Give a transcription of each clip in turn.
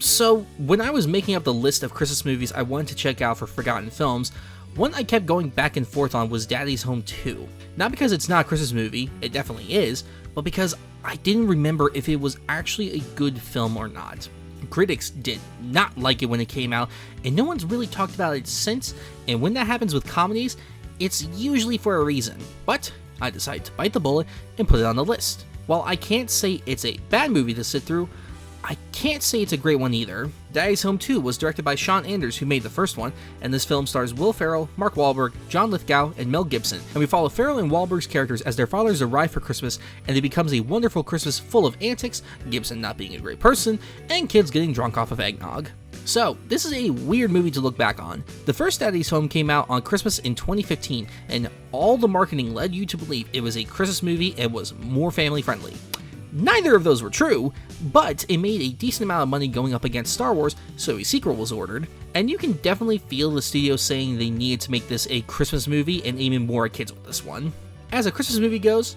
So, when I was making up the list of Christmas movies I wanted to check out for forgotten films, one I kept going back and forth on was Daddy's Home 2. Not because it's not a Christmas movie, it definitely is, but because I didn't remember if it was actually a good film or not. Critics did not like it when it came out, and no one's really talked about it since, and when that happens with comedies, it's usually for a reason. But I decided to bite the bullet and put it on the list. While I can't say it's a bad movie to sit through, I can't say it's a great one either. Daddy's Home 2 was directed by Sean Anders, who made the first one, and this film stars Will Ferrell, Mark Wahlberg, John Lithgow, and Mel Gibson, and we follow Ferrell and Wahlberg's characters as their fathers arrive for Christmas, and it becomes a wonderful Christmas full of antics, Gibson not being a great person, and kids getting drunk off of eggnog. So, this is a weird movie to look back on. The first Daddy's Home came out on Christmas in 2015, and all the marketing led you to believe it was a Christmas movie and was more family friendly. Neither of those were true, but it made a decent amount of money going up against Star Wars, so a sequel was ordered, and you can definitely feel the studio saying they needed to make this a Christmas movie and aiming more at kids with this one. As a Christmas movie goes,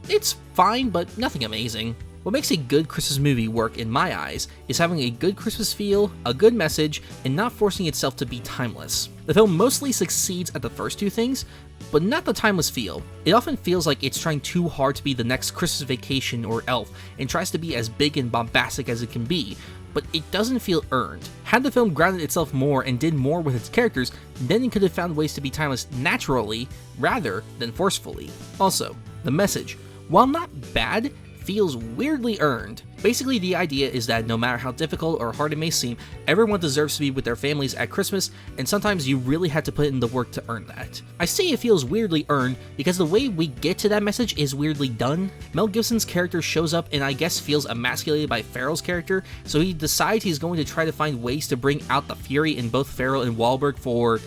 it's fine, but nothing amazing. What makes a good Christmas movie work in my eyes is having a good Christmas feel, a good message, and not forcing itself to be timeless. The film mostly succeeds at the first two things, but not the timeless feel. It often feels like it's trying too hard to be the next Christmas Vacation or Elf, and tries to be as big and bombastic as it can be, but it doesn't feel earned. Had the film grounded itself more and did more with its characters, then it could have found ways to be timeless naturally, rather than forcefully. Also, the message, while not bad, feels weirdly earned. Basically, the idea is that no matter how difficult or hard it may seem, everyone deserves to be with their families at Christmas, and sometimes you really had to put in the work to earn that. I say it feels weirdly earned because the way we get to that message is weirdly done. Mel Gibson's character shows up and I guess feels emasculated by Ferrell's character, so he decides he's going to try to find ways to bring out the fury in both Ferrell and Wahlberg for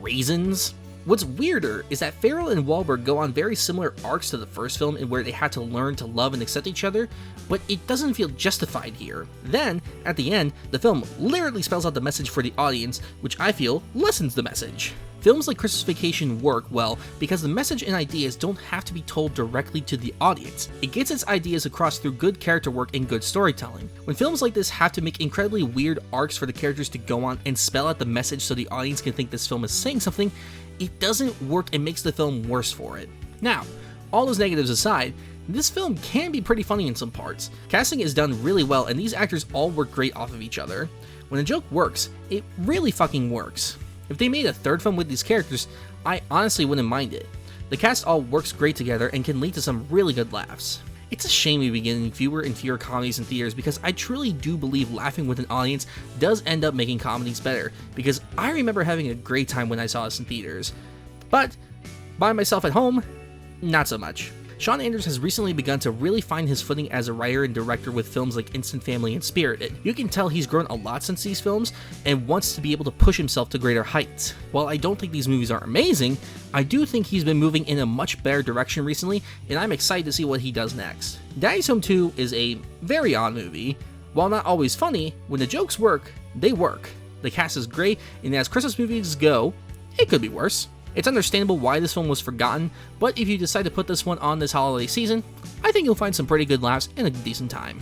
reasons. What's weirder is that Ferrell and Wahlberg go on very similar arcs to the first film in where they had to learn to love and accept each other, but it doesn't feel justified here. Then, at the end, the film literally spells out the message for the audience, which I feel lessens the message. Films like Christmas Vacation work well because the message and ideas don't have to be told directly to the audience. It gets its ideas across through good character work and good storytelling. When films like this have to make incredibly weird arcs for the characters to go on and spell out the message so the audience can think this film is saying something, it doesn't work and makes the film worse for it. Now, all those negatives aside, this film can be pretty funny in some parts. Casting is done really well and these actors all work great off of each other. When a joke works, it really fucking works. If they made a third film with these characters, I honestly wouldn't mind it. The cast all works great together and can lead to some really good laughs. It's a shame we begin getting fewer and fewer comedies in theaters because I truly do believe laughing with an audience does end up making comedies better, because I remember having a great time when I saw this in theaters. But by myself at home, not so much. Sean Anders has recently begun to really find his footing as a writer and director with films like Instant Family and Spirited. You can tell he's grown a lot since these films and wants to be able to push himself to greater heights. While I don't think these movies are amazing, I do think he's been moving in a much better direction recently, and I'm excited to see what he does next. Daddy's Home 2 is a very odd movie. While not always funny, when the jokes work, they work. The cast is great, and as Christmas movies go, it could be worse. It's understandable why this film was forgotten, but if you decide to put this one on this holiday season, I think you'll find some pretty good laughs and a decent time.